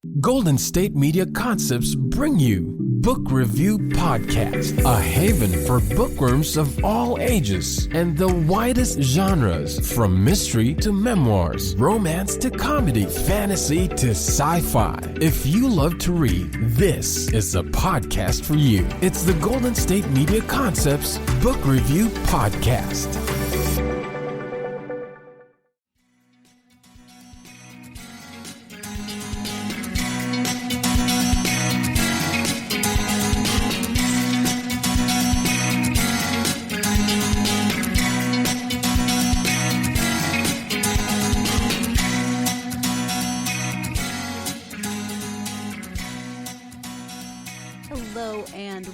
Golden State Media Concepts bring you Book Review Podcast, a haven for bookworms of all ages and the widest genres, from mystery to memoirs, romance to comedy, fantasy to sci-fi. If you love to read, this is the podcast for you. It's the Golden State Media Concepts Book Review Podcast.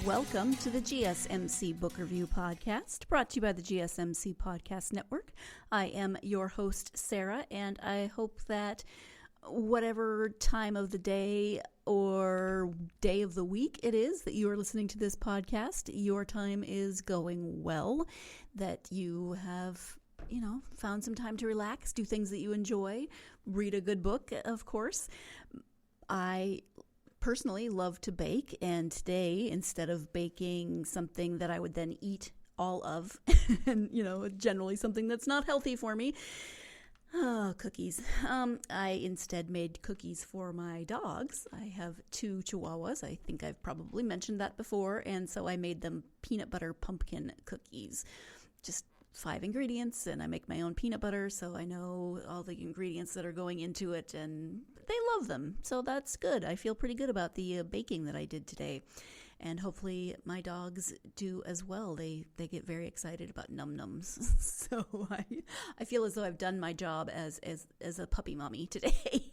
Welcome to the GSMC Book Review Podcast, brought to you by the GSMC Podcast Network. I am your host, Sarah, and I hope that whatever time of the day or day of the week it is that you are listening to this podcast, your time is going well, that you have found some time to relax, do things that you enjoy, read a good book, of course. I personally love to bake, and today, instead of baking something that I would then eat all of, and generally something that's not healthy for me, cookies. I instead made cookies for my dogs. I have 2 Chihuahuas. I think I've probably mentioned that before, and so I made them peanut butter pumpkin cookies. Just 5 ingredients, and I make my own peanut butter, so I know all the ingredients that are going into it, and they love them, so that's good. I feel pretty good about the baking that I did today, and hopefully my dogs do as well. They get very excited about num-nums, so I feel as though I've done my job as a puppy mommy today.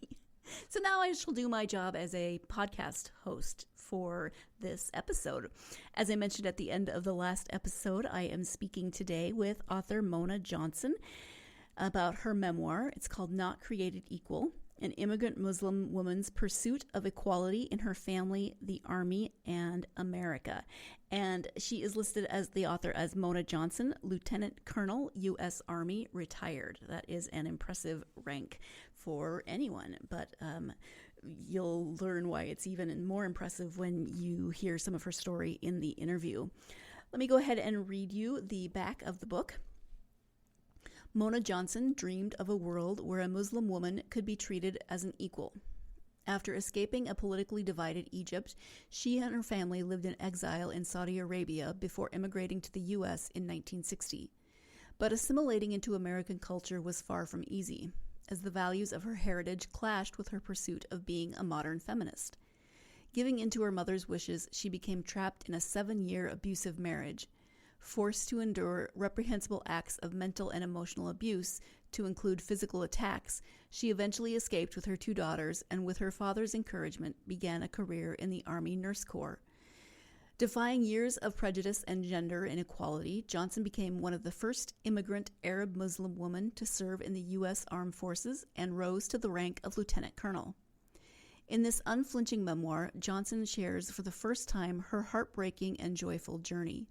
So now I shall do my job as a podcast host for this episode. As I mentioned at the end of the last episode, I am speaking today with author Mona Johnson about her memoir. It's called Not Created Equal: An Immigrant Muslim Woman's Pursuit of Equality in Her Family, the Army, and America. And she is listed as the author as Mona Johnson, Lieutenant Colonel, U.S. Army, retired. That is an impressive rank for anyone, but you'll learn why it's even more impressive when you hear some of her story in the interview. Let me go ahead and read you the back of the book. Mona Johnson dreamed of a world where a Muslim woman could be treated as an equal. After escaping a politically divided Egypt, she and her family lived in exile in Saudi Arabia before immigrating to the U.S. in 1960. But assimilating into American culture was far from easy, as the values of her heritage clashed with her pursuit of being a modern feminist. Giving in to her mother's wishes, she became trapped in a 7-year abusive marriage. Forced to endure reprehensible acts of mental and emotional abuse, to include physical attacks, she eventually escaped with her 2 daughters and, with her father's encouragement, began a career in the Army Nurse Corps. Defying years of prejudice and gender inequality, Johnson became one of the first immigrant Arab Muslim women to serve in the U.S. Armed Forces and rose to the rank of lieutenant colonel. In this unflinching memoir, Johnson shares for the first time her heartbreaking and joyful journey.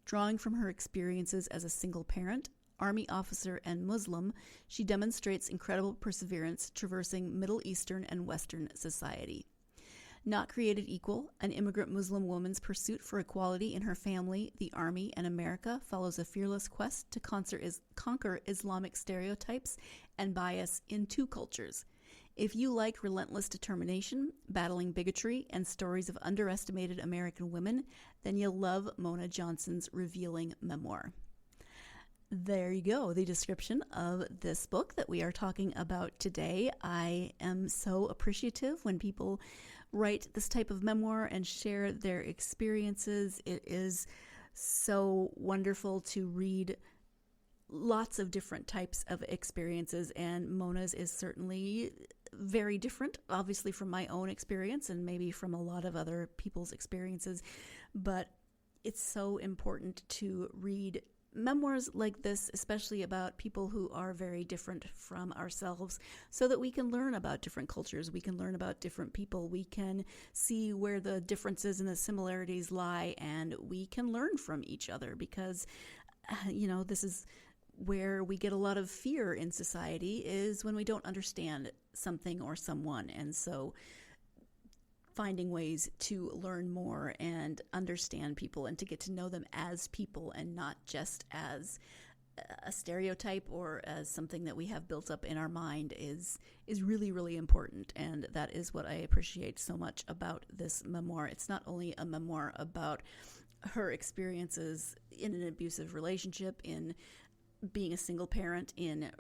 Drawing from her experiences as a single parent, Army officer, and Muslim, she demonstrates incredible perseverance traversing Middle Eastern and Western society. Not Created Equal: An Immigrant Muslim Woman's Pursuit for Equality in Her Family, the Army, and America follows a fearless quest to conquer Islamic stereotypes and bias in 2 cultures. If you like relentless determination, battling bigotry, and stories of underestimated American women, then you'll love Mona Johnson's revealing memoir. There you go, the description of this book that we are talking about today. I am so appreciative when people write this type of memoir and share their experiences. It is so wonderful to read lots of different types of experiences, and Mona's is certainly very different, obviously, from my own experience and maybe from a lot of other people's experiences, but it's so important to read memoirs like this, especially about people who are very different from ourselves, so that we can learn about different cultures, we can learn about different people, we can see where the differences and the similarities lie, and we can learn from each other, because this is where we get a lot of fear in society, is when we don't understand something or someone. And so finding ways to learn more and understand people and to get to know them as people and not just as a stereotype or as something that we have built up in our mind is really, really important. And that is what I appreciate so much about this memoir. It's not only a memoir about her experiences in an abusive relationship, in being a single parent, in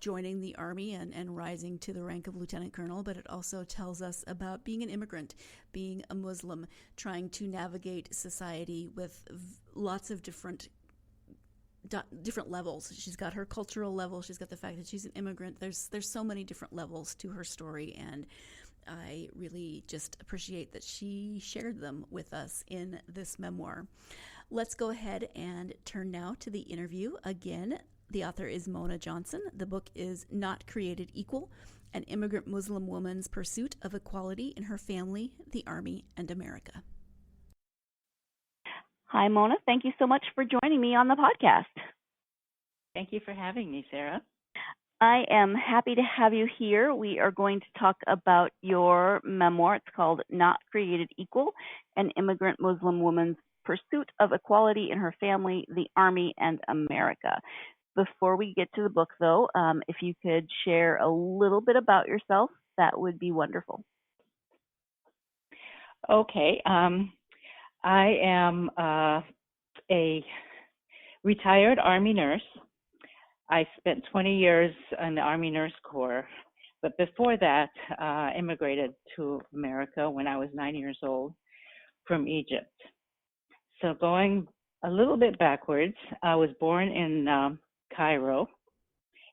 joining the Army and rising to the rank of lieutenant colonel, but it also tells us about being an immigrant, being a Muslim, trying to navigate society with lots of different levels. She's got her cultural level. She's got the fact that she's an immigrant. There's so many different levels to her story, and I really just appreciate that she shared them with us in this memoir. Let's go ahead and turn now to the interview. Again, the author is Mona Johnson. The book is Not Created Equal, an immigrant Muslim woman's pursuit of equality in her family, the Army, and America. Hi, Mona. Thank you so much for joining me on the podcast. Thank you for having me, Sarah. I am happy to have you here. We are going to talk about your memoir. It's called Not Created Equal, an immigrant Muslim woman's pursuit of equality in her family, the Army, and America. Before we get to the book, though, if you could share a little bit about yourself, that would be wonderful. Okay. I am a retired Army nurse. I spent 20 years in the Army Nurse Corps, but before that, immigrated to America when I was 9 years old from Egypt. So going a little bit backwards, I was born in Cairo,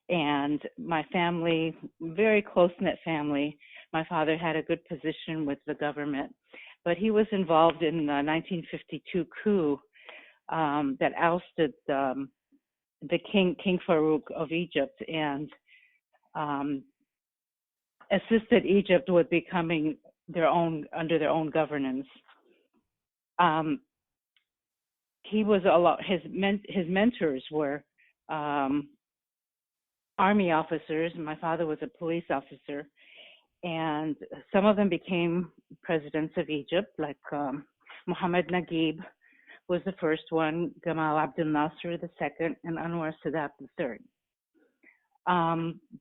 and my family, very close-knit family. My father had a good position with the government, but he was involved in the 1952 coup that ousted the King Farouk of Egypt and assisted Egypt with becoming under their own governance. He was his mentors were Army officers. My father was a police officer, and some of them became presidents of Egypt, like Mohammed Naguib was the first one, Gamal Abdel Nasser the second, and Anwar Sadat the third.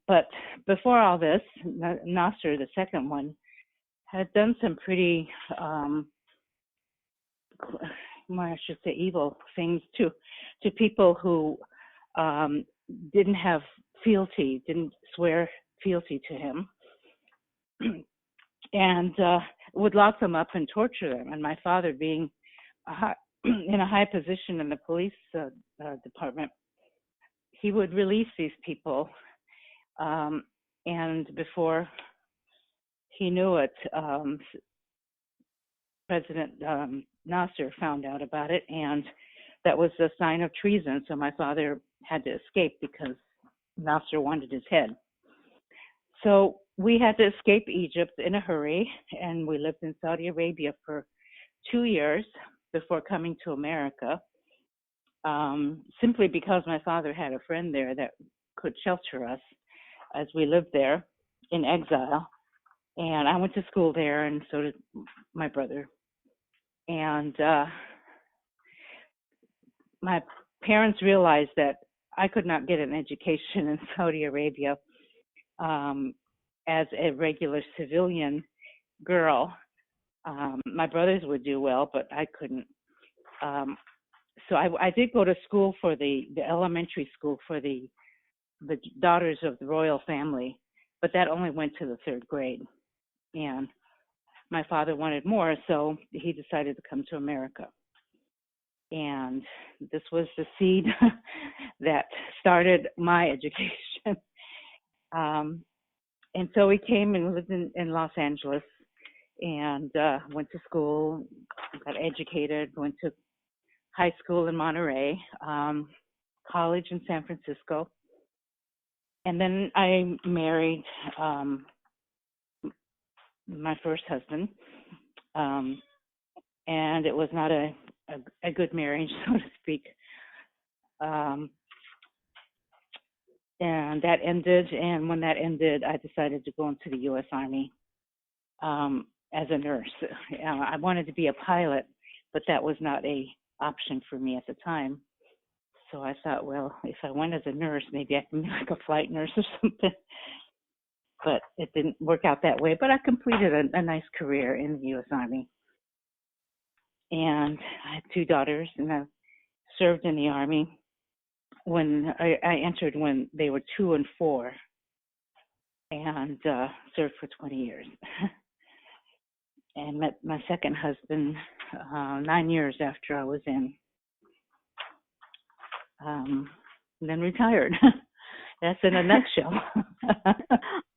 But before all this, Nasser, the second one, had done some pretty, I should say, evil things to people who didn't have fealty, didn't swear fealty to him, and would lock them up and torture them. And my father, being in a high position in the police department, he would release these people, and before he knew it, President Nasser found out about it, and that was a sign of treason. So my father had to escape because Nasser wanted his head. So we had to escape Egypt in a hurry, and we lived in Saudi Arabia for 2 years before coming to America, simply because my father had a friend there that could shelter us as we lived there in exile. And I went to school there, and so did my brother. And my parents realized that I could not get an education in Saudi Arabia as a regular civilian girl. My brothers would do well, but I couldn't. So I did go to school for the elementary school for the daughters of the royal family, but that only went to the third grade. And my father wanted more, so he decided to come to America. And this was the seed that started my education. And so we came and lived in Los Angeles and went to school, got educated, went to high school in Monterey, college in San Francisco. And then I married my first husband. And it was not a good marriage, so to speak. And that ended, and when that ended, I decided to go into the U.S. Army as a nurse. I wanted to be a pilot, but that was not a option for me at the time. So I thought, well, if I went as a nurse, maybe I can be like a flight nurse or something. But it didn't work out that way. But I completed a nice career in the U.S. Army. And I had 2 daughters, and I served in the Army when I entered when they were 2 and 4, and served for 20 years. And met my second husband 9 years after I was in. And then retired. That's in a nutshell.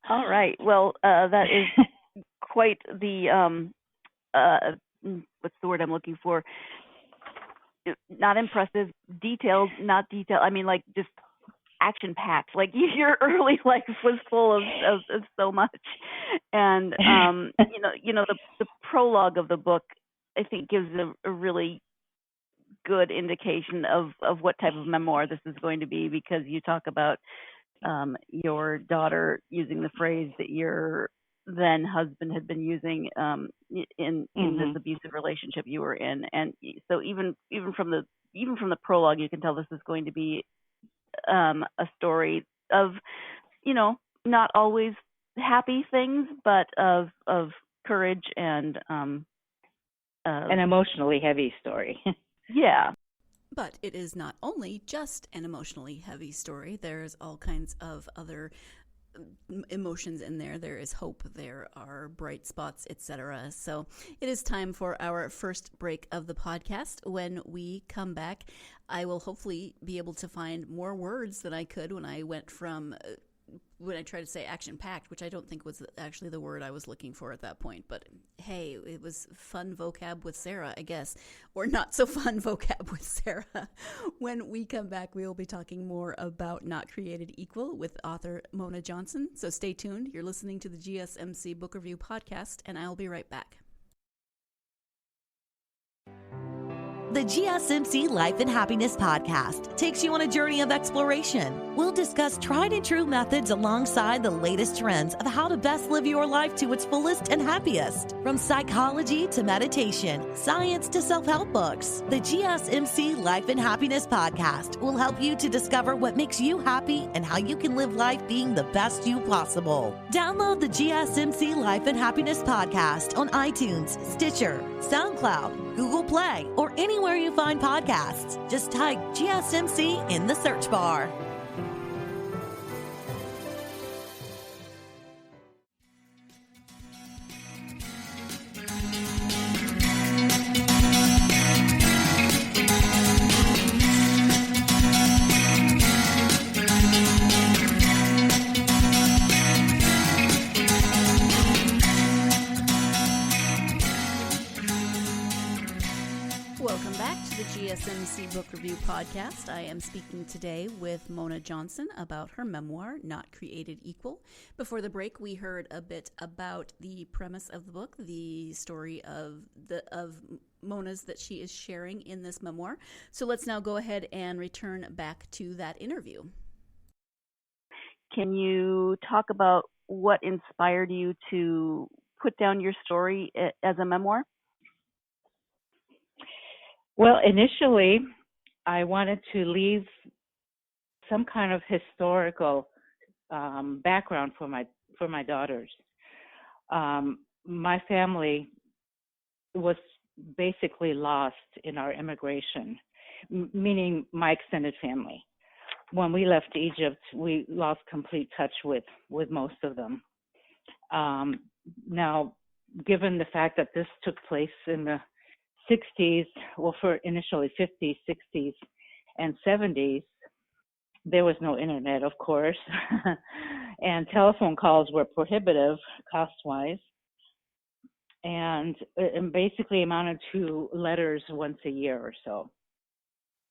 All right. Well, that is quite the what's the word I'm looking for? Not impressive, detailed, not detailed. I mean, like just action-packed. Like your early life was full of so much, and the prologue of the book, I think, gives a really good indication of what type of memoir this is going to be, because you talk about your daughter using the phrase that your then husband had been using in this abusive relationship you were in, and so even from the prologue, you can tell this is going to be a story of not always happy things, but of courage and an emotionally heavy story. Yeah. But it is not only just an emotionally heavy story. There's all kinds of other emotions in there. There is hope, there are bright spots, etc. So it is time for our first break of the podcast. When we come back, I will hopefully be able to find more words than I could when I went from when I tried to say action-packed, which I don't think was actually the word I was looking for at that point. But hey, it was fun vocab with Sarah, I guess, or not so fun vocab with Sarah. When we come back, we will be talking more about Not Created Equal with author Mona Johnson. So stay tuned. You're listening to the GSMC Book Review Podcast, and I'll be right back. The GSMC Life and Happiness Podcast takes you on a journey of exploration. We'll discuss tried and true methods alongside the latest trends of how to best live your life to its fullest and happiest. From psychology to meditation, science to self-help books, the GSMC Life and Happiness Podcast will help you to discover what makes you happy and how you can live life being the best you possible. Download the GSMC Life and Happiness Podcast on iTunes, Stitcher, SoundCloud, Google Play, or anywhere you find podcasts. Just type GSMC in the search bar. Welcome back to the GSMC Book Review Podcast. I am speaking today with Mona Johnson about her memoir, Not Created Equal. Before the break, we heard a bit about the premise of the book, the story of Mona's that she is sharing in this memoir. So let's now go ahead and return back to that interview. Can you talk about what inspired you to put down your story as a memoir? Well, initially, I wanted to leave some kind of historical background for my daughters. My family was basically lost in our immigration, meaning my extended family. When we left Egypt, we lost complete touch with most of them. Now, given the fact that this took place in the 60s, well, for initially 50s, 60s, and 70s, there was no internet, of course, and telephone calls were prohibitive cost-wise, and basically amounted to letters once a year or so.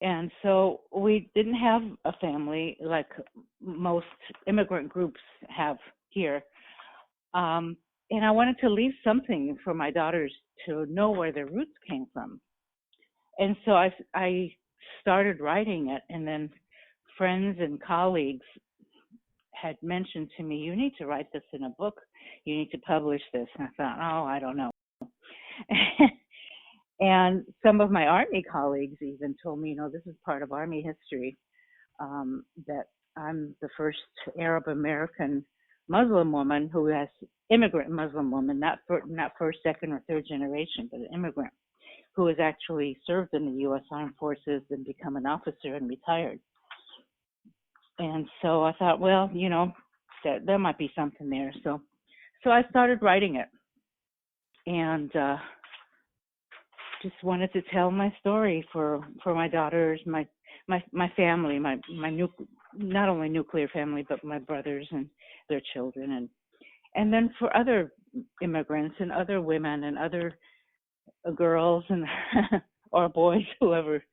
And so we didn't have a family like most immigrant groups have here. And I wanted to leave something for my daughters to know where their roots came from. And so I started writing it, and then friends and colleagues had mentioned to me, you need to write this in a book. You need to publish this. And I thought, oh, I don't know. And some of my Army colleagues even told me, this is part of Army history, that I'm the first Arab American Muslim woman who has immigrant Muslim woman, not first, second, or third generation, but an immigrant who has actually served in the U.S. Armed Forces and become an officer and retired. And so I thought, well, there might be something there. So I started writing it, and just wanted to tell my story for my daughters, my family, my not only nuclear family, but my brothers and their children, and then for other immigrants and other women and other girls and or boys, whoever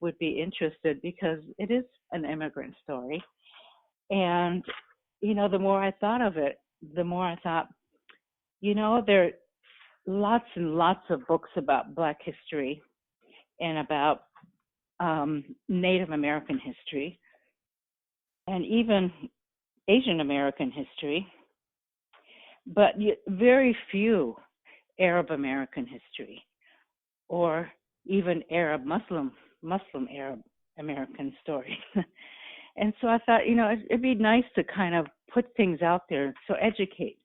would be interested, because it is an immigrant story. And the more I thought of it, the more I thought, there are lots and lots of books about Black history and about Native American history and even Asian American history, but very few Arab American history or even Arab Muslim Arab American stories. And so I thought, it'd be nice to kind of put things out there, so educate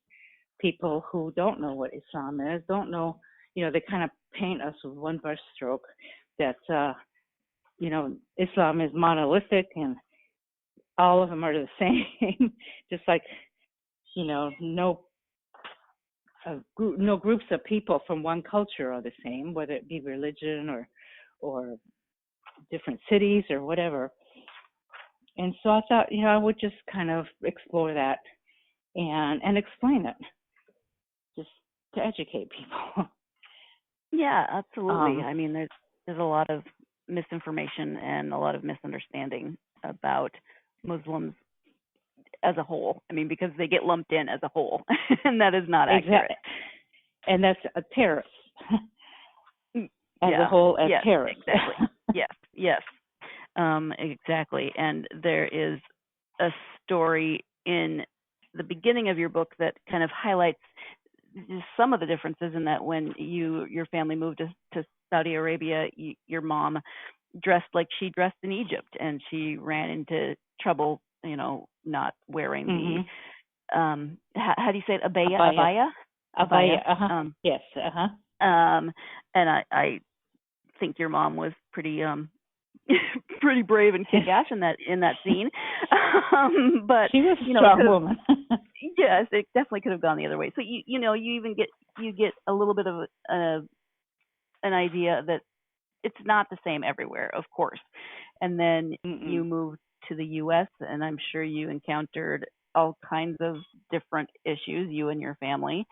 people who don't know what Islam is, don't know, they kind of paint us with one brush stroke that, Islam is monolithic and all of them are the same, just like, no groups of people from one culture are the same, whether it be religion or different cities or whatever. And so I thought, I would just kind of explore that and explain it, just to educate people. Yeah, absolutely. I mean, there's a lot of misinformation and a lot of misunderstanding about Muslims as a whole. I mean, because they get lumped in as a whole, and that is not accurate. And that's a terrorist. As a whole, as terrorists. Exactly. Yes. Exactly. And there is a story in the beginning of your book that kind of highlights some of the differences in that when your family moved to Saudi Arabia, your mom dressed like she dressed in Egypt, and she ran into trouble, not wearing the, how do you say it? Abaya? Abaya. Yes. And I think your mom was pretty pretty brave and kick-ass in that scene. But she was a strong woman. Yes, it definitely could have gone the other way. So you even get a little bit of an idea that it's not the same everywhere, of course. And then you moved to the U.S., and I'm sure you encountered all kinds of different issues, you and your family.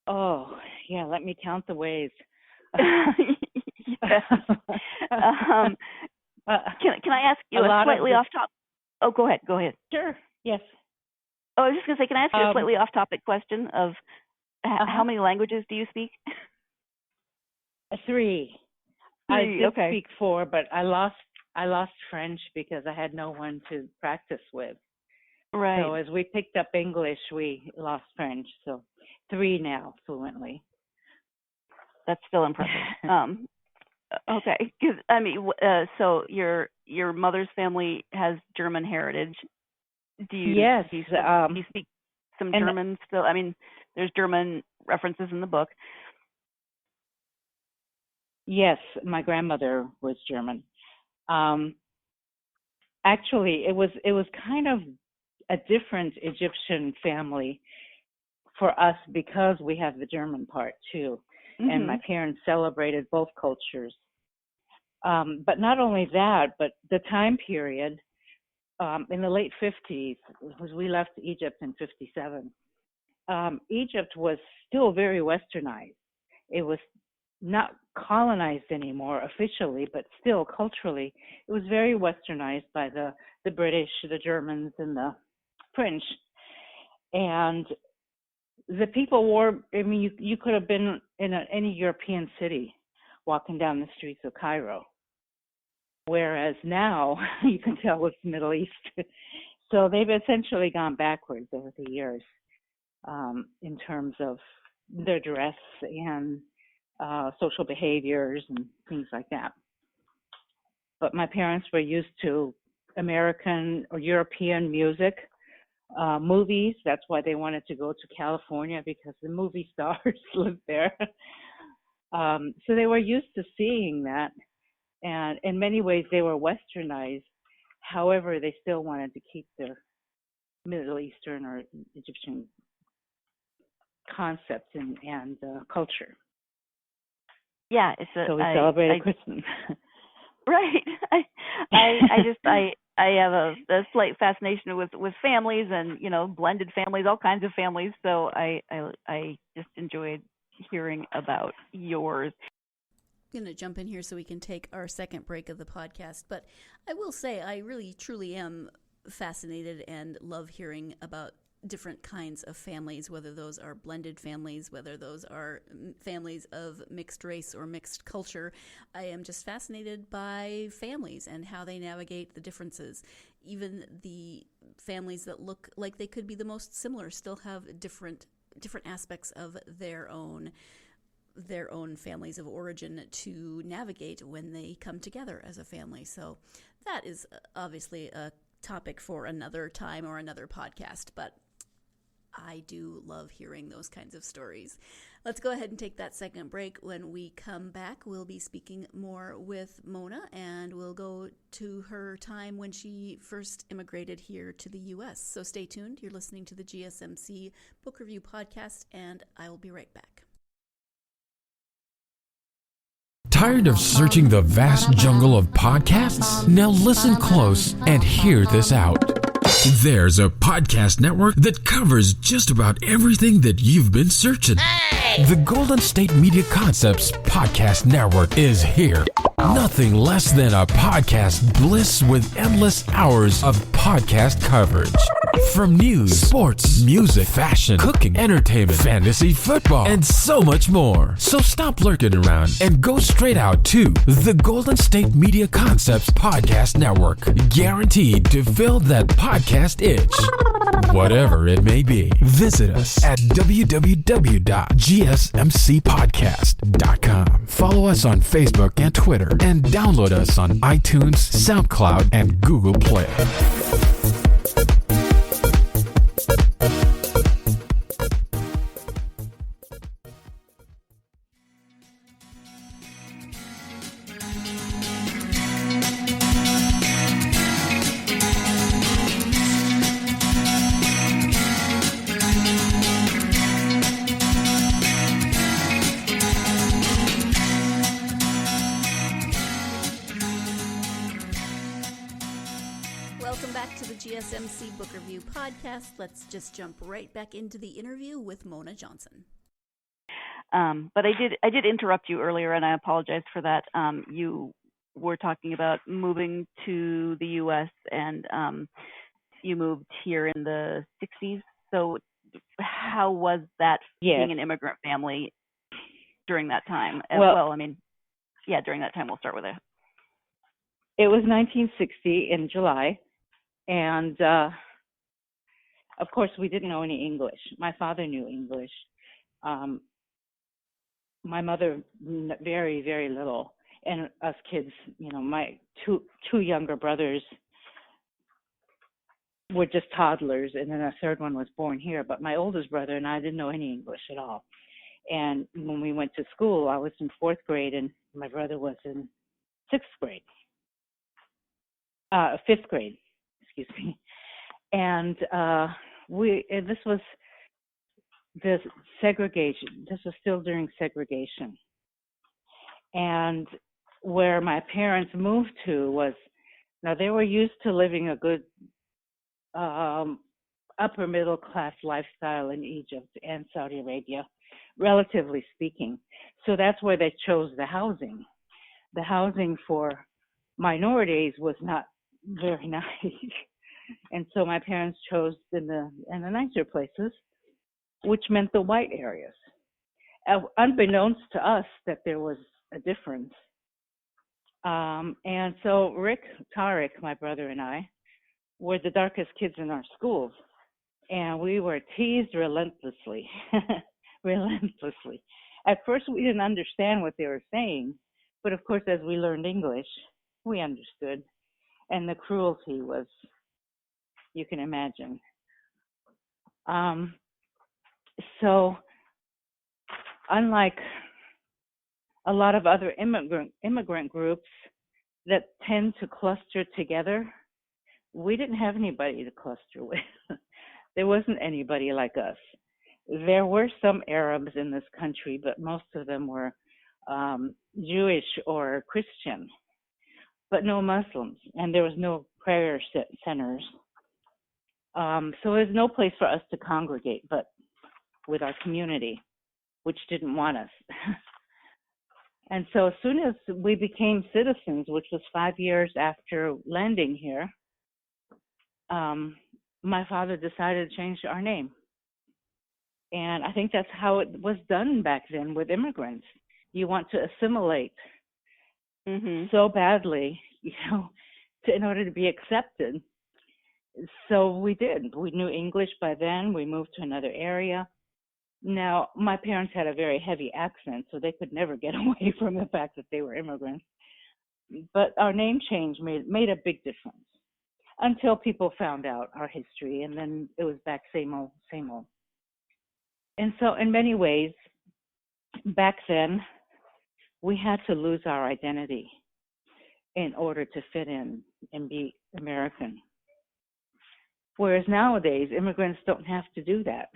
Oh, yeah, let me count the ways. Yes. Can I ask you a slightly off-topic? Oh, go ahead. Sure, yes. Oh, I was just going to say, can I ask you a slightly off-topic question of how many languages do you speak? 3. I did okay. speak 4, but I lost French because I had no one to practice with. Right. So as we picked up English, we lost French. So 3 now, fluently. That's still impressive. Okay, because so your mother's family has German heritage. Do you? Yes. Do you speak some German still? I mean, there's German references in the book. Yes, my grandmother was German. Actually, it was kind of a different Egyptian family for us because we have the German part too. And my parents celebrated both cultures. But not only that, but the time period in the late 50s, was we left Egypt in 57. Egypt was still very westernized. It was not colonized anymore officially, but still culturally, it was very westernized by the British, the Germans, and the French. And the people wore, I mean, you could have been in any European city walking down the streets of Cairo. Whereas now, you can tell it's Middle East. So they've essentially gone backwards over the years in terms of their dress and social behaviors and things like that. But my parents were used to American or European music, movies. That's why they wanted to go to California, because the movie stars lived there. So they were used to seeing that. And in many ways, they were westernized. However, they still wanted to keep their Middle Eastern or Egyptian concepts and culture. Yeah, so we celebrated Christmas. Right. I have a slight fascination with families and, you know, blended families, all kinds of families. So I just enjoyed hearing about yours. I'm going to jump in here so we can take our second break of the podcast. But I will say I really, truly am fascinated and love hearing about different kinds of families, whether those are blended families, whether those are families of mixed race or mixed culture. I am just fascinated by families and how they navigate the differences. Even the families that look like they could be the most similar still have different aspects of their own families of origin to navigate when they come together as a family. So that is obviously a topic for another time or another podcast, but I do love hearing those kinds of stories. Let's go ahead and take that second break. When we come back, we'll be speaking more with Mona, and we'll go to her time when she first immigrated here to the U.S. So stay tuned. You're listening to the GSMC Book Review Podcast, and I will be right back. Tired of searching the vast jungle of podcasts? Now listen close and hear this out. There's a podcast network that covers just about everything that you've been searching. Hey! The Golden State Media Concepts Podcast Network is here. Nothing less than a podcast bliss with endless hours of podcast coverage. From news, sports, music, fashion, cooking, entertainment, fantasy, football, and so much more. So stop lurking around and go straight out to the Golden State Media Concepts Podcast Network. Guaranteed to fill that podcast itch. Whatever it may be. Visit us at www.gsmcpodcast.com. Follow us on Facebook and Twitter, and download us on iTunes, SoundCloud, and Google Play. Welcome back to the GSMC Book Review Podcast. Let's just jump right back into the interview with Mona Johnson. But I did interrupt you earlier, and I apologize for that. You were talking about moving to the U.S. and you moved here in the 60s. So how was that being an immigrant family during that time? During that time, we'll start with it. It was 1960 in July, and of course we didn't know any English. My father knew English. My mother very, very little, and us kids, you know, my two younger brothers were just toddlers, and then a third one was born here. But my oldest brother and I didn't know any English at all. And when we went to school, I was in 4th grade, and my brother was in 5th grade, excuse me. And this was the segregation. This was still during segregation. And where my parents moved to was, now they were used to living a good upper middle class lifestyle in Egypt and Saudi Arabia, relatively speaking. So that's where they chose the housing. The housing for minorities was not very nice. And so my parents chose in the nicer places, which meant the white areas. Unbeknownst to us that there was a difference. And so Tariq, my brother, and I were the darkest kids in our schools. And we were teased relentlessly. we didn't understand what they were saying, but of course, as we learned English, we understood. And the cruelty was, you can imagine. So unlike a lot of other immigrant groups that tend to cluster together, we didn't have anybody to cluster with. There wasn't anybody like us. There were some Arabs in this country, but most of them were Jewish or Christian, but no Muslims, and there was no prayer centers. So there's no place for us to congregate but with our community, which didn't want us. And so as soon as we became citizens, which was 5 years after landing here, my father decided to change our name. And I think that's how it was done back then with immigrants. You want to assimilate so badly, in order to be accepted. So we did. We knew English by then. We moved to another area. Now, my parents had a very heavy accent, so they could never get away from the fact that they were immigrants. But our name change made a big difference until people found out our history, and then it was back same old, same old. And so in many ways, back then, we had to lose our identity in order to fit in and be American. Whereas nowadays, immigrants don't have to do that,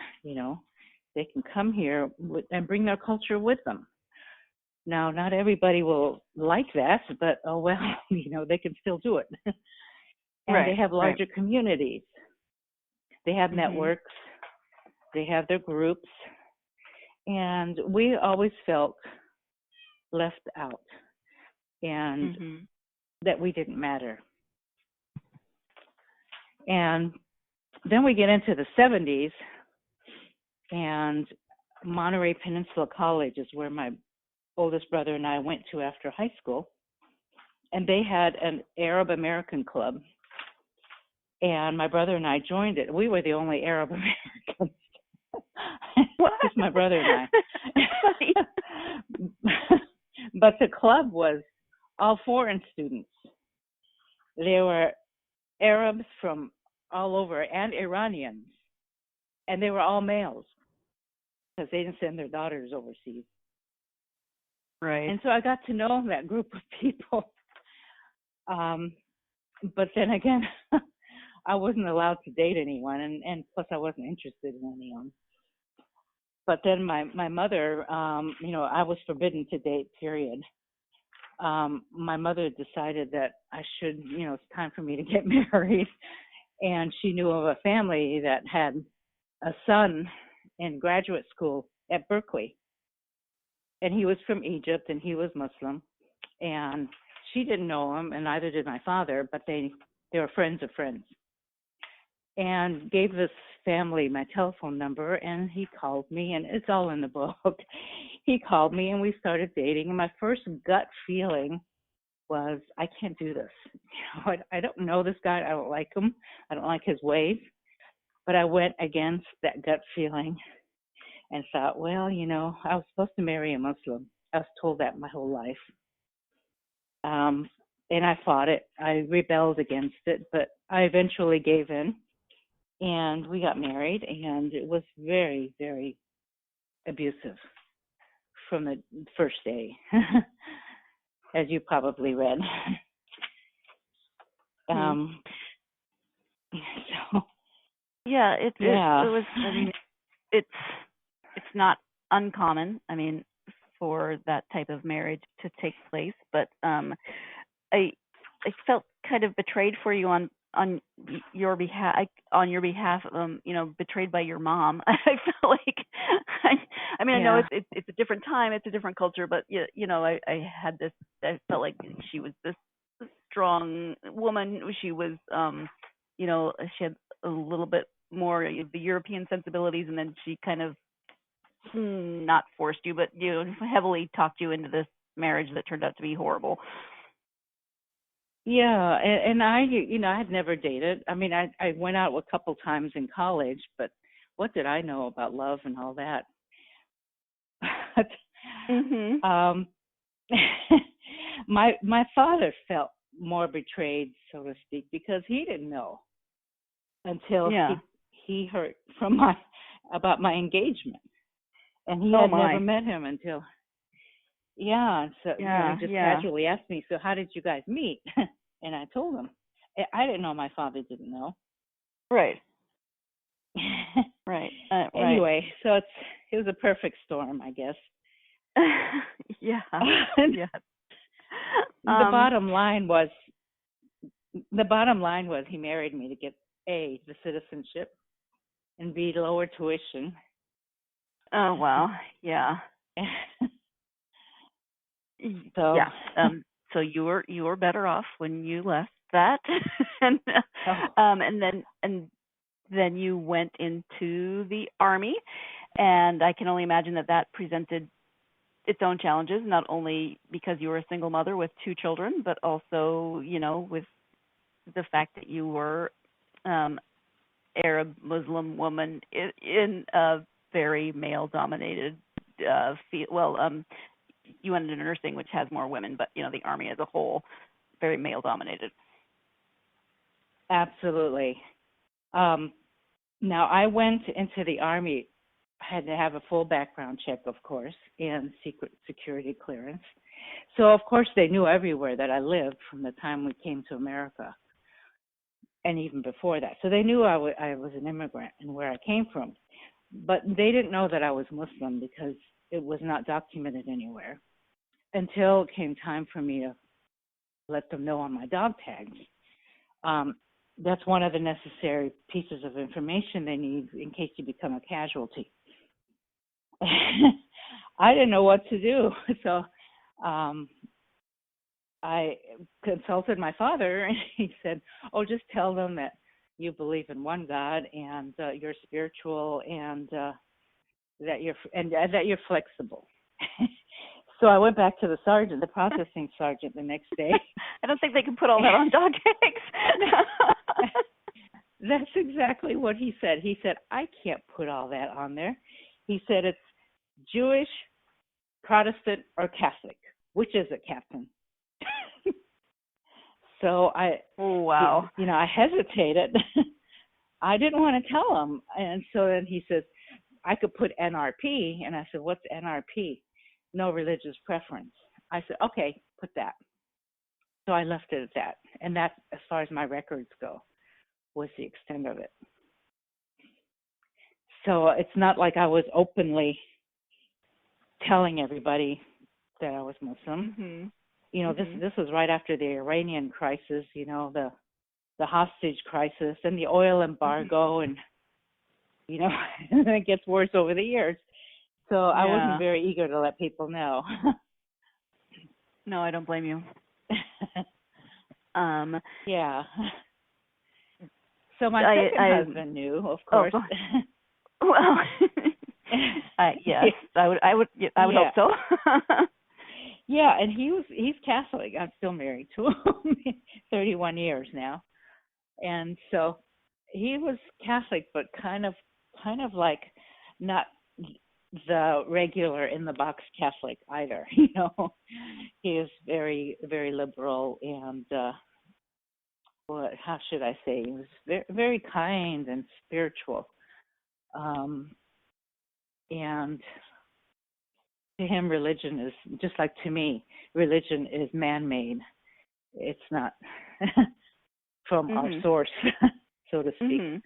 They can come here and bring their culture with them. Now, not everybody will like that, but oh well, they can still do it. And they have larger communities. They have networks. They have their groups. And we always felt left out and that we didn't matter. And then we get into the 70s, and Monterey Peninsula College is where my oldest brother and I went to after high school. And they had an Arab American club. And my brother and I joined it. We were the only Arab Americans. Just my brother and I. But the club was all foreign students. There were Arabs from all over and Iranians. And they were all males because they didn't send their daughters overseas. Right. And so I got to know that group of people. But then again, I wasn't allowed to date anyone, and plus I wasn't interested in any of them. But then my mother, I was forbidden to date, period. My mother decided that I should, it's time for me to get married. And she knew of a family that had a son in graduate school at Berkeley. And he was from Egypt, and he was Muslim. And she didn't know him, and neither did my father, but they were friends of friends. And gave this family my telephone number, and he called me, and it's all in the book. He called me, and we started dating. And my first gut feeling was, I can't do this. I don't know this guy. I don't like him. I don't like his ways. But I went against that gut feeling and thought, well, I was supposed to marry a Muslim. I was told that my whole life. And I fought it. I rebelled against it, but I eventually gave in. And we got married, and it was very, very abusive from the first day, as you probably read. So yeah, it was. I mean, it's not uncommon. I mean, for that type of marriage to take place, but I felt kind of betrayed for you on your behalf, betrayed by your mom. I felt like, I know it's a different time, it's a different culture, but I had this, I felt like she was this strong woman. She was, she had a little bit more the European sensibilities, and then she kind of not forced you, but heavily talked you into this marriage that turned out to be horrible. Yeah, and I had never dated. I mean, I went out a couple times in college, but what did I know about love and all that? Mm-hmm. My father felt more betrayed, so to speak, because he didn't know until he heard from about my engagement, and he had never met him until so he just casually asked me, so how did you guys meet? And I told him. I didn't know my father didn't know. Right. Right. Anyway, so it was a perfect storm, I guess. Yeah. The bottom line was he married me to get A, the citizenship, and B, lower tuition. Oh wow. Yeah. So so you were better off when you left that, and then you went into the Army, and I can only imagine that presented its own challenges, not only because you were a single mother with 2 children, but also, with the fact that you were Arab Muslim woman in a very male-dominated field. You went into nursing, which has more women, but the Army as a whole, very male-dominated. Absolutely. Now, I went into the Army. I had to have a full background check, of course, and secret security clearance. So, of course, they knew everywhere that I lived from the time we came to America, and even before that. So they knew I was an immigrant and where I came from. But they didn't know that I was Muslim because it was not documented anywhere until it came time for me to let them know on my dog tags. That's one of the necessary pieces of information they need in case you become a casualty. I didn't know what to do, so I consulted my father, and he said, "Oh, just tell them that you believe in one God and you're spiritual and that you're flexible." So I went back to the processing sergeant, the next day. I don't think they can put all that on dog tags. That's exactly what he said. He said, "I can't put all that on there." He said, "It's Jewish, Protestant, or Catholic. Which is it, Captain?" So I hesitated. I didn't want to tell him. And so then he says, "I could put NRP." And I said, "What's NRP?" "No religious preference." I said, "Okay, put that." So I left it at that. And that, as far as my records go, was the extent of it. So it's not like I was openly telling everybody that I was Muslim. Mm-hmm. This was right after the Iranian crisis, the hostage crisis and the oil embargo, and it gets worse over the years. So I wasn't very eager to let people know. No, I don't blame you. Yeah. So my second husband knew, of course. Well, yes, I would hope so. Yeah, and he's Catholic. I'm still married to him, 31 years now, and so he was Catholic, but kind of like not the regular in the box Catholic either. He is very, very liberal and how should I say? He was very, very kind and spiritual, and to him, religion is just like to me. Religion is man-made. It's not from our source, so to speak. Mm-hmm.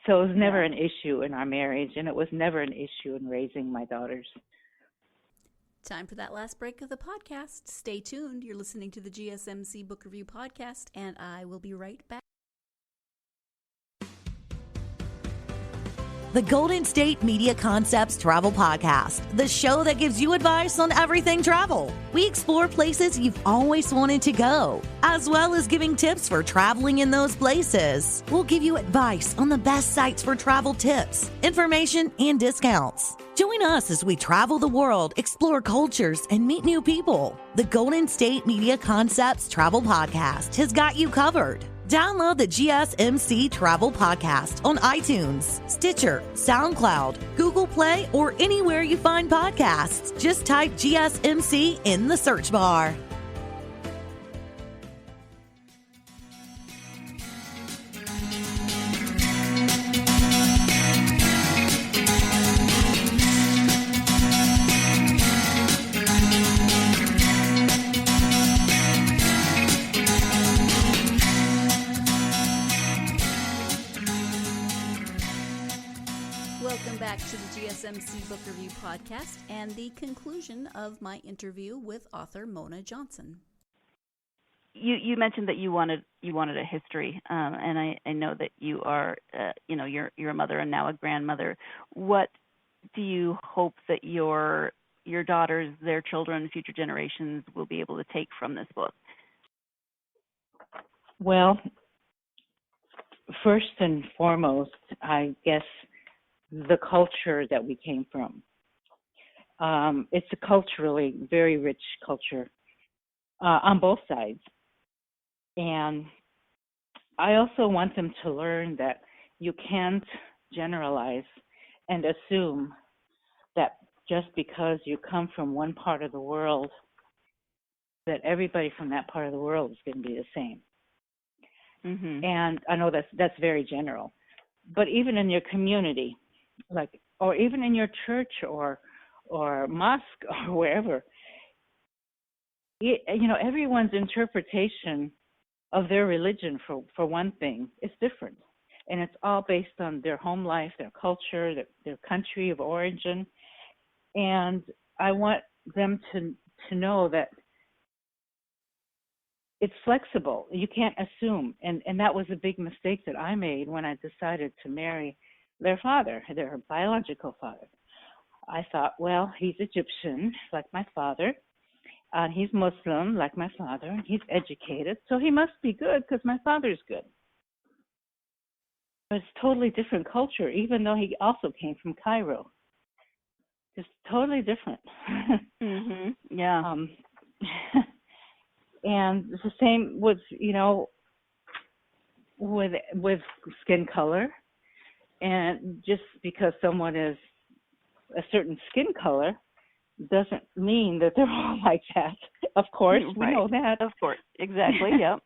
So it was never an issue in our marriage, and it was never an issue in raising my daughters. Time for that last break of the podcast. Stay tuned. You're listening to the GSMC Book Review Podcast, and I will be right back. The Golden State Media Concepts Travel Podcast, the show that gives you advice on everything travel. We explore places you've always wanted to go, as well as giving tips for traveling in those places. We'll give you advice on the best sites for travel tips, information, and discounts. Join us as we travel the world, explore cultures, and meet new people. The Golden State Media Concepts Travel Podcast has got you covered. Download the GSMC Travel Podcast on iTunes, Stitcher, SoundCloud, Google Play, or anywhere you find podcasts. Just type GSMC in the search bar. Welcome back to the GSMC Book Review Podcast and the conclusion of my interview with author Mona Johnson. You mentioned that you wanted a history, and I know that you are, you're a mother and now a grandmother. What do you hope that your daughters, their children, future generations will be able to take from this book? Well, first and foremost, I guess the culture that we came from. It's a culturally very rich culture on both sides. And I also want them to learn that you can't generalize and assume that just because you come from one part of the world, that everybody from that part of the world is going to be the same. Mm-hmm. And I know that's very general. But even in your community, or even in your church or mosque or wherever, everyone's interpretation of their religion, for one thing, is different. And it's all based on their home life, their culture, their country of origin. And I want them to know that it's flexible. You can't assume. And that was a big mistake that I made when I decided to marry their father, their biological father. I thought, well, he's Egyptian, like my father. He's Muslim, like my father. And he's educated, so he must be good because my father's good. But it's totally different culture, even though he also came from Cairo. Just totally different. Mm-hmm. Yeah. And it's the same with skin color. And just because someone is a certain skin color doesn't mean that they're all like that. Of course, we know that. Of course, exactly. Yep.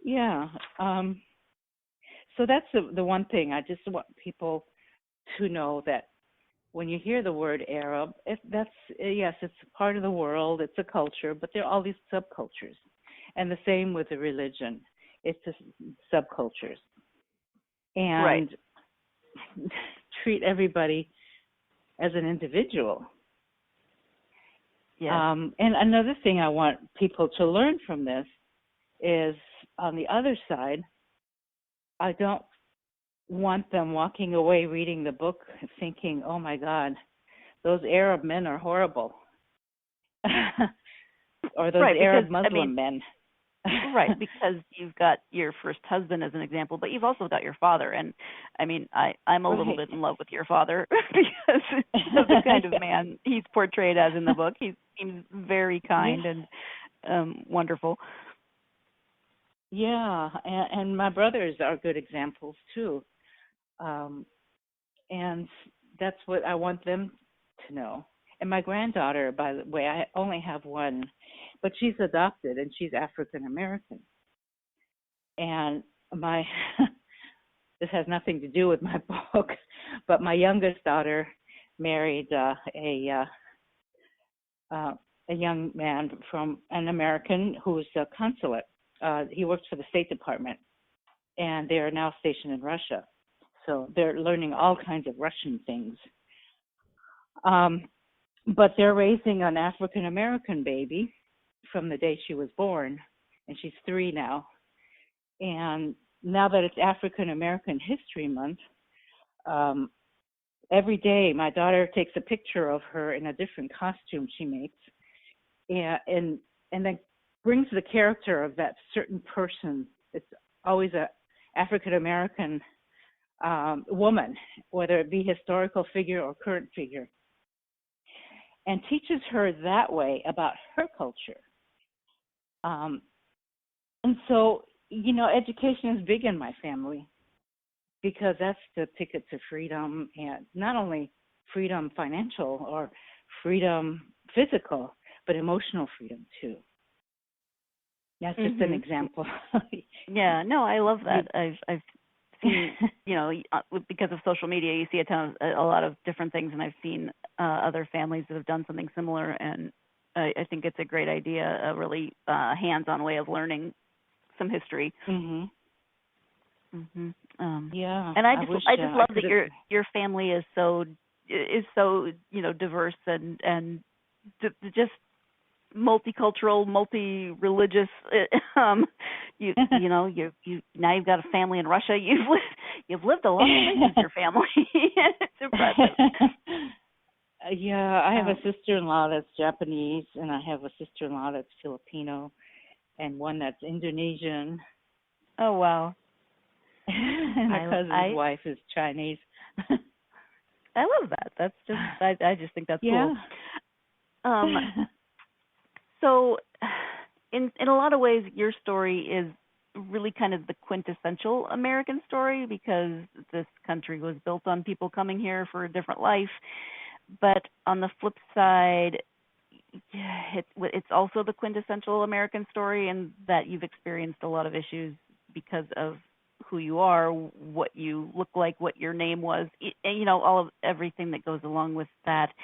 Yeah. So that's the one thing. I just want people to know that when you hear the word Arab, it's a part of the world, it's a culture, but there are all these subcultures. And the same with the religion. It's just subcultures. And treat everybody as an individual. Yeah. And another thing I want people to learn from this is, on the other side, I don't want them walking away reading the book thinking, oh my God, those Arab men are horrible. Or those Arab Muslim men. Right, because you've got your first husband as an example, but you've also got your father. And I'm a little bit in love with your father because of the kind of man he's portrayed as in the book. He seems very kind and wonderful. Yeah, and my brothers are good examples too. And that's what I want them to know. And my granddaughter, by the way, I only have one, but she's adopted and she's African American. And this has nothing to do with my book, but my youngest daughter married a young man from an American who's a consulate. He works for the State Department, and they are now stationed in Russia. So they're learning all kinds of Russian things. But they're raising an African-American baby from the day she was born, and she's 3 now. And now that it's African-American History Month, every day my daughter takes a picture of her in a different costume she makes, and then brings the character of that certain person. It's always a African-American woman, whether it be historical figure or current figure, and teaches her that way about her culture. And so education is big in my family because that's the ticket to freedom, and not only freedom financial or freedom physical, but emotional freedom too. That's just an example. Yeah, no, I love that. I've seen, because of social media, you see a lot of different things, and I've seen other families that have done something similar, and I think it's a great idea, a really hands-on way of learning some history. Yeah. And I just love that your family is so diverse and just multicultural, multi-religious. You now you've got a family in Russia. You've lived a lot of places. Your family. It's impressive. Yeah, I have a sister-in-law that's Japanese, and I have a sister-in-law that's Filipino, and one that's Indonesian. Oh wow! And my cousin's wife is Chinese. I love that. That's just I just think that's cool. So, in a lot of ways, your story is really kind of the quintessential American story because this country was built on people coming here for a different life. But on the flip side, it's also the quintessential American story in that you've experienced a lot of issues because of who you are, what you look like, what your name was, all of everything that goes along with that.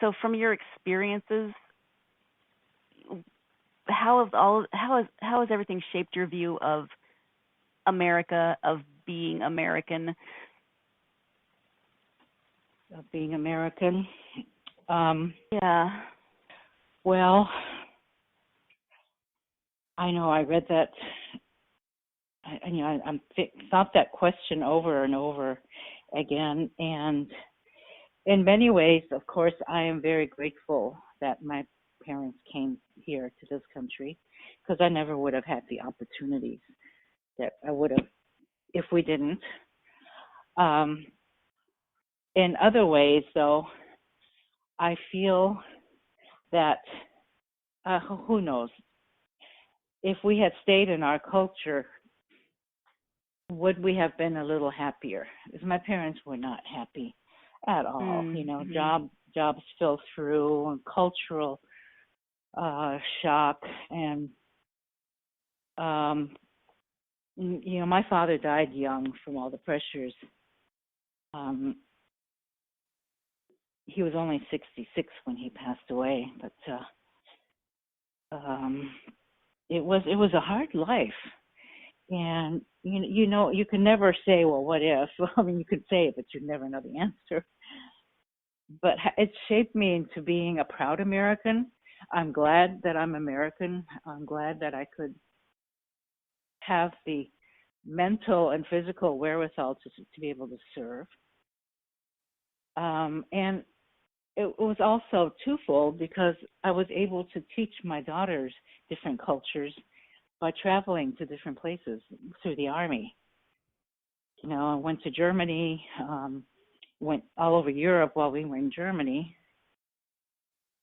So from your experiences, how has everything shaped your view of America, of being American? Of being American. Yeah. Well, I know I read that. I thought that question over and over again, and in many ways, of course, I am very grateful that my parents came here to this country because I never would have had the opportunities that I would have if we didn't. In other ways, though, I feel that, who knows, if we had stayed in our culture, would we have been a little happier? Because my parents were not happy at all. Jobs fell through, and cultural shock, and my father died young from all the pressures. He was only 66 when he passed away, but it was a hard life, and you can never say, well, what if? I mean, you could say it, but you'd never know the answer. But it shaped me into being a proud American. I'm glad that I'm American. I'm glad that I could have the mental and physical wherewithal to be able to serve. And it was also twofold because I was able to teach my daughters different cultures by traveling to different places through the Army. I went to Germany, went all over Europe while we were in Germany,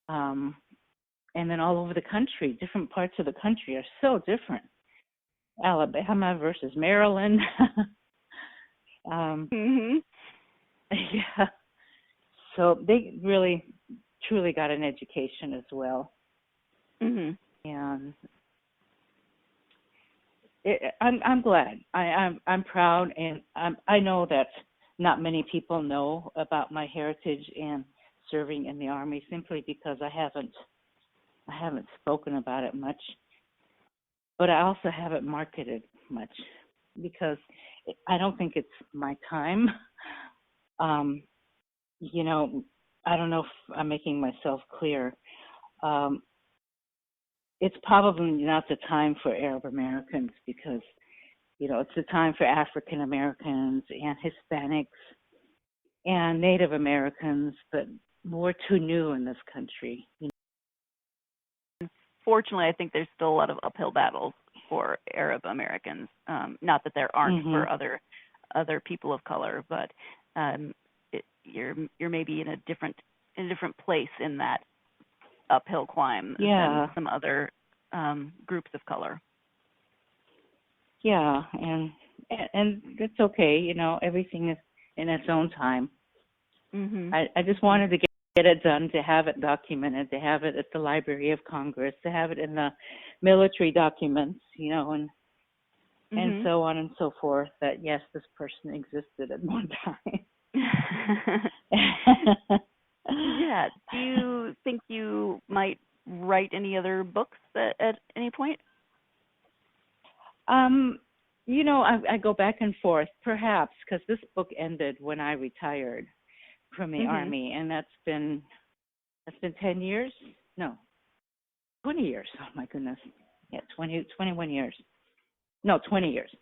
and then all over the country. Different parts of the country are so different. Alabama versus Maryland. Yeah. So they really, truly got an education as well. And I'm glad. I'm proud, and I know that not many people know about my heritage and serving in the Army simply because I haven't spoken about it much. But I also haven't marketed much because I don't think it's my time. I don't know if I'm making myself clear. It's probably not the time for Arab Americans because, it's the time for African Americans and Hispanics and Native Americans, but we're too new in this country. Fortunately, I think there's still a lot of uphill battles for Arab Americans. Not that there aren't for other people of color, but you're maybe in a different place in that uphill climb than some other groups of color. yeah, and it's okay. Everything is in its own time. Mhm. I just wanted to get it done, to have it documented, to have it at the Library of Congress, to have it in the military documents, and Mhm. so on and so forth, that yes, this person existed at one time. Yeah. Do you think you might write any other books at any point? I go back and forth, perhaps, because this book ended when I retired from the Army, and that's been 10 years? No, 20 years. Oh my goodness. Yeah, 21 years. No, 20 years.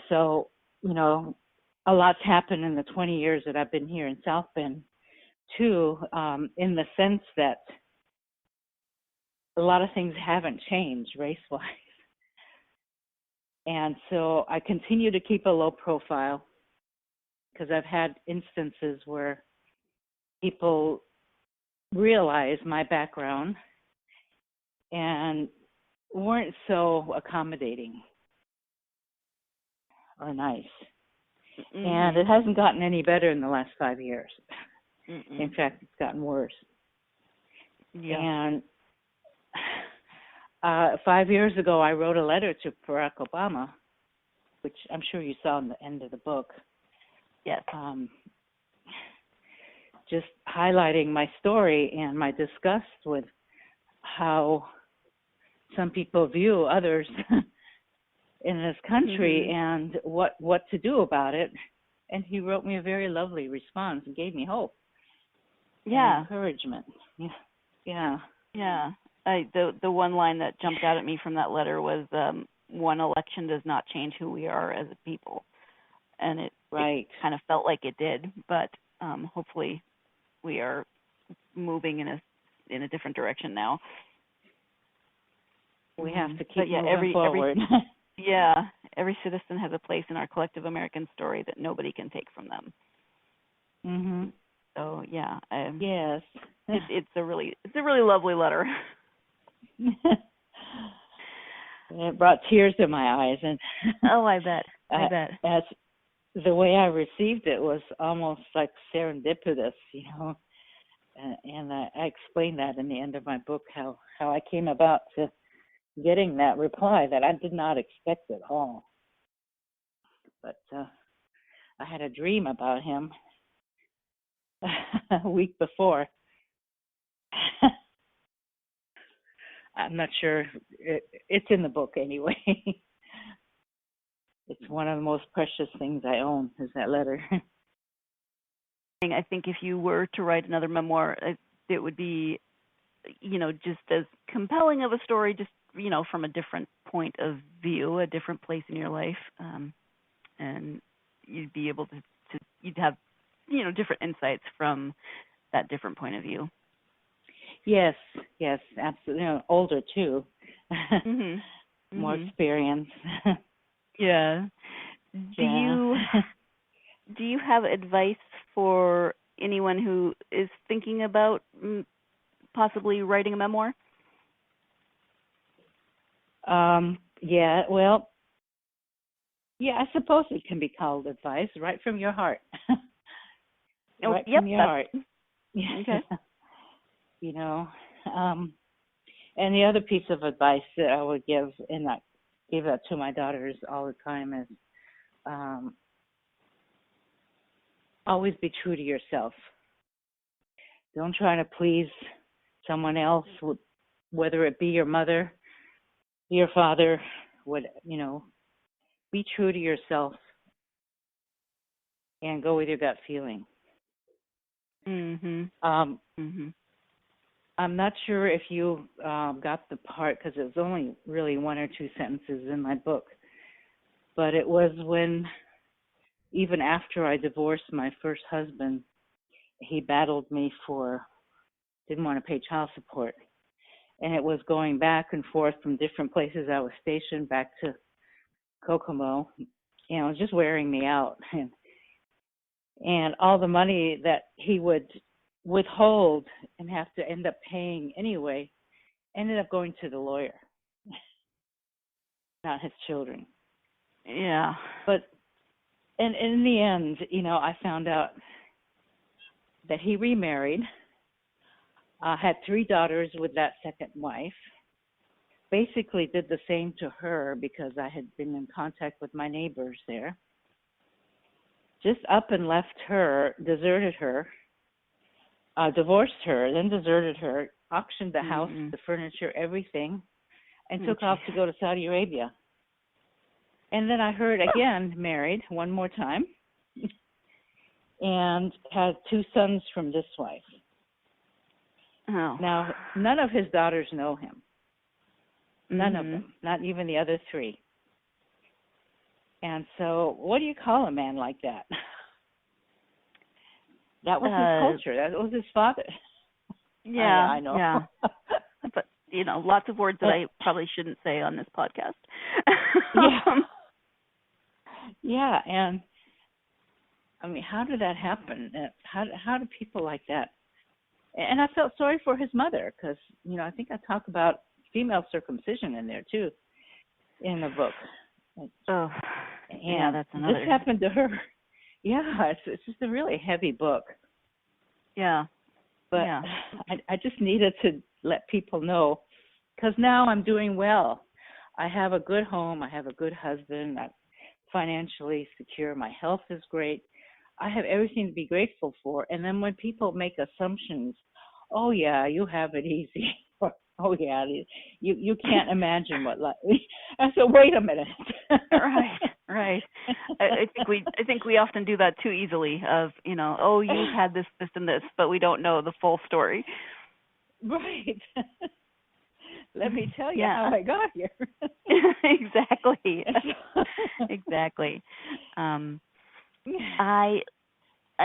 So, a lot's happened in the 20 years that I've been here in South Bend, too, in the sense that a lot of things haven't changed race-wise. And so I continue to keep a low profile because I've had instances where people realize my background and weren't so accommodating or nice. Mm-hmm. And it hasn't gotten any better in the last 5 years. Mm-mm. In fact, it's gotten worse. Yeah. And 5 years ago, I wrote a letter to Barack Obama, which I'm sure you saw in the end of the book. Yes. Just highlighting my story and my disgust with how some people view others in this country and what to do about it. And he wrote me a very lovely response and gave me hope. Yeah. And encouragement. Yeah. Yeah. Yeah. The one line that jumped out at me from that letter was, one election does not change who we are as a people. And it kind of felt like it did, but hopefully we are moving in a different direction now. We have to keep moving forward. Every citizen has a place in our collective American story that nobody can take from them. Mhm. So yeah, yes, it's a really lovely letter. It brought tears to my eyes, and oh, I bet. As the way I received it was almost like serendipitous, and I explained that in the end of my book, how I came about to getting that reply that I did not expect at all. But I had a dream about him a week before. I'm not sure. It's in the book anyway. It's one of the most precious things I own, is that letter. I think if you were to write another memoir, it would be, just as compelling of a story, just, from a different point of view, a different place in your life. And you'd be able to you'd have, different insights from that different point of view. Yes, absolutely. Older too. More experience. Yeah. Do you have advice for anyone who is thinking about possibly writing a memoir? I suppose it can be called advice, right from your heart. From your heart. Okay. And the other piece of advice that I would give, and I give that to my daughters all the time, is always be true to yourself. Don't try to please someone else, whether it be your mother, your father, be true to yourself and go with your gut feeling. I'm not sure if you got the part, because it was only really one or two sentences in my book, but it was when, even after I divorced my first husband, he battled me didn't want to pay child support. And it was going back and forth from different places I was stationed back to Kokomo. It was just wearing me out. And all the money that he would withhold and have to end up paying anyway ended up going to the lawyer, not his children. Yeah. But and in the end, I found out that he remarried, had 3 daughters with that second wife, basically did the same to her because I had been in contact with my neighbors there. Just up and left her, deserted her, divorced her, then deserted her, auctioned the house, the furniture, everything, and took off to go to Saudi Arabia. And then I heard again, married one more time, and had 2 sons from this wife. Oh. Now, none of his daughters know him. None of them, not even the other 3. And so, what do you call a man like that? That was his culture. That was his father. Yeah, I know. Yeah. But, lots of words that I probably shouldn't say on this podcast. Yeah. Yeah, and I mean, how did that happen? How do people like that? And I felt sorry for his mother because, I think I talk about female circumcision in there too, in the book. Oh, and yeah, that's another. This happened to her. Yeah, it's just a really heavy book. Yeah. But yeah. I just needed to let people know because now I'm doing well. I have a good home. I have a good husband. I'm financially secure. My health is great. I have everything to be grateful for. And then when people make assumptions, oh, yeah, you have it easy. Or, oh, yeah, you can't imagine what life. I said, wait a minute. Right. I think we often do that too easily of, oh, you've had this, and this, but we don't know the full story. Right. Let me tell you how I got here. Exactly. Exactly. I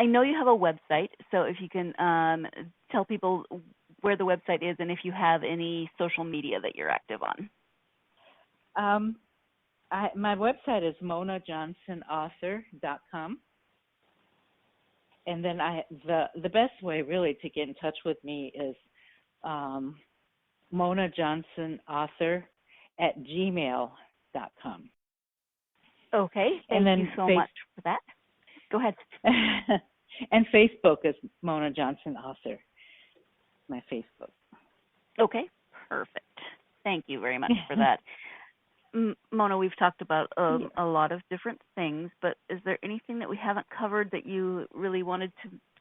know you have a website, so if you can tell people where the website is and if you have any social media that you're active on. My website is monajohnsonauthor.com. And then the best way really to get in touch with me is monajohnsonauthor@gmail.com. Okay. Thank you so much for that. Go ahead. And Facebook is Mona Johnson Author, my Facebook. Okay, perfect. Thank you very much for that. Mona, we've talked about a lot of different things, but is there anything that we haven't covered that you really wanted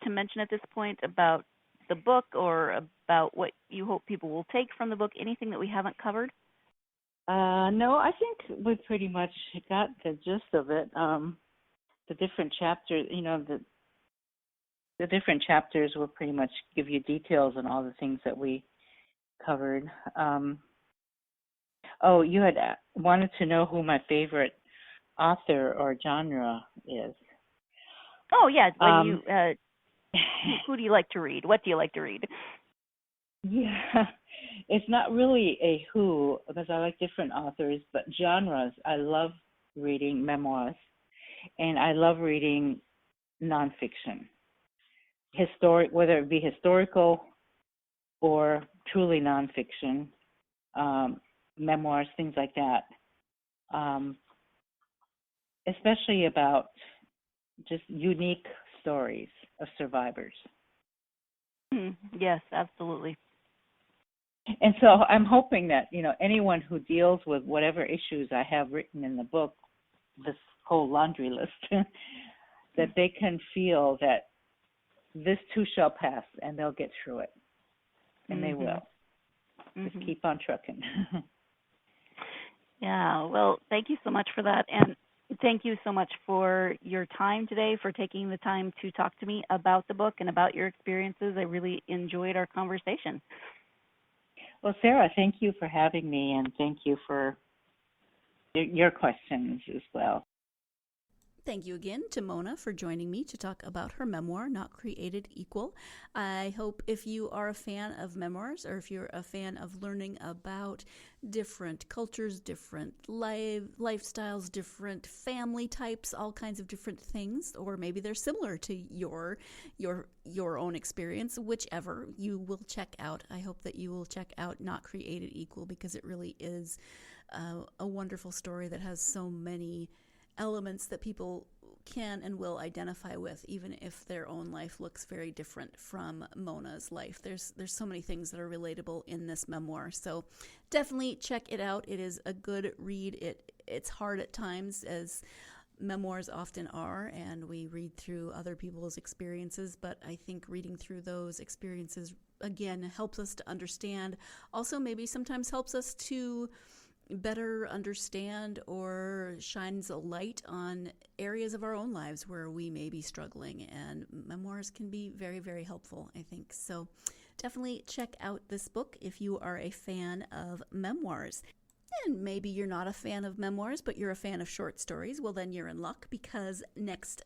to mention at this point about the book or about what you hope people will take from the book? Anything that we haven't covered? No, I think we pretty much got the gist of it. The different chapters, the different chapters will pretty much give you details on all the things that we covered. You had wanted to know who my favorite author or genre is. Oh, yeah. Who do you like to read? What do you like to read? Yeah, it's not really a who because I like different authors, but genres. I love reading memoirs, and I love reading nonfiction, whether it be historical or truly nonfiction, memoirs, things like that, especially about just unique stories of survivors. Yes, absolutely. And so I'm hoping that, anyone who deals with whatever issues I have written in the book, this whole laundry list, that they can feel that this too shall pass and they'll get through it. And they will. Just keep on trucking. Yeah, well, thank you so much for that. And thank you so much for your time today, for taking the time to talk to me about the book and about your experiences. I really enjoyed our conversation. Well, Sarah, thank you for having me, and thank you for your questions as well. Thank you again to Mona for joining me to talk about her memoir, Not Created Equal. I hope if you are a fan of memoirs or if you're a fan of learning about different cultures, different lifestyles, different family types, all kinds of different things, or maybe they're similar to your own experience, whichever you will check out. I hope that you will check out Not Created Equal because it really is a wonderful story that has so many elements that people can and will identify with, even if their own life looks very different from Mona's life. There's so many things that are relatable in this memoir. So definitely check it out. It is a good read. It's hard at times, as memoirs often are, and we read through other people's experiences, but I think reading through those experiences, again, helps us to understand. Also, maybe sometimes helps us to better understand or shines a light on areas of our own lives where we may be struggling, and memoirs can be very, very helpful, I think. So definitely check out this book if you are a fan of memoirs. And maybe you're not a fan of memoirs, but you're a fan of short stories. Well, then you're in luck, because next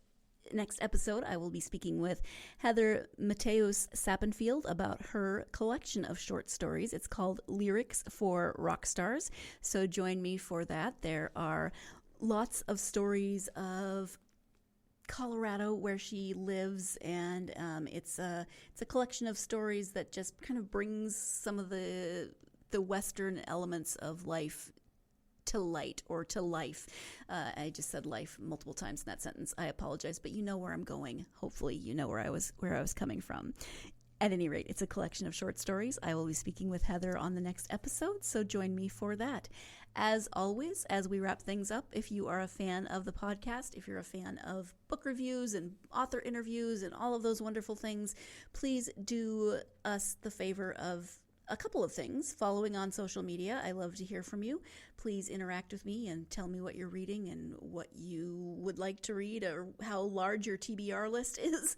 episode, I will be speaking with Heather Mateus Sappenfield about her collection of short stories. It's called Lyrics for Rock Stars. So join me for that. There are lots of stories of Colorado, where she lives, and it's a collection of stories that just kind of brings some of the Western elements of life to light, or to life. I just said life multiple times in that sentence. I apologize, but you know where I'm going. Hopefully you know where I was coming from. At any rate, it's a collection of short stories. I will be speaking with Heather on the next episode, so join me for that. As always, as we wrap things up, if you are a fan of the podcast, if you're a fan of book reviews and author interviews and all of those wonderful things, please do us the favor of a couple of things. Following on social media. I love to hear from you. Please interact with me and tell me what you're reading and what you would like to read, or how large your TBR list is.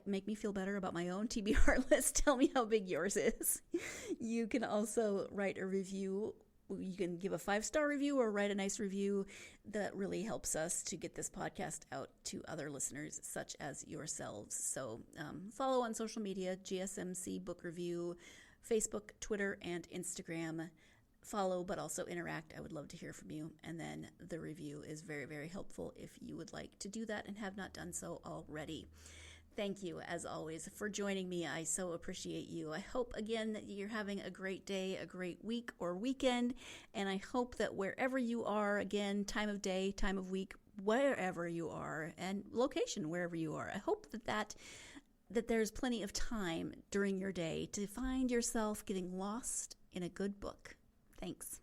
Make me feel better about my own TBR list. Tell me how big yours is. You can also write a review. You can give a 5-star review or write a nice review. That really helps us to get this podcast out to other listeners such as yourselves. So follow on social media, GSMC Book Review, Facebook, Twitter, and Instagram. Follow, but also interact. I would love to hear from you. And then the review is very, very helpful if you would like to do that and have not done so already. Thank you, as always, for joining me. I so appreciate you. I hope, again, that you're having a great day, a great week or weekend. And I hope that wherever you are, again, time of day, time of week, wherever you are, and location, wherever you are, I hope that there's plenty of time during your day to find yourself getting lost in a good book. Thanks.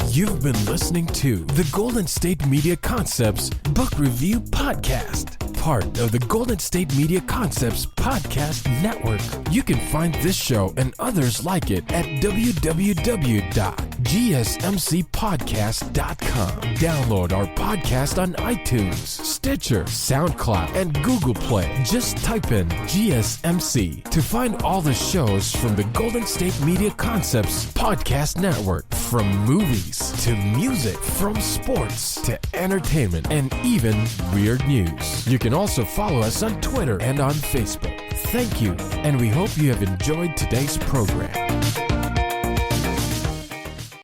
You've been listening to the Golden State Media Concepts Book Review Podcast, part of the Golden State Media Concepts Podcast Network. You can find this show and others like it at www.gsmcpodcast.com. Download our podcast on iTunes, Stitcher, SoundCloud, and Google Play. Just type in GSMC to find all the shows from the Golden State Media Concepts Podcast Network, from movies to music, from sports to entertainment, and even weird news. You can also follow us on Twitter and on Facebook. Thank you, and we hope you have enjoyed today's program.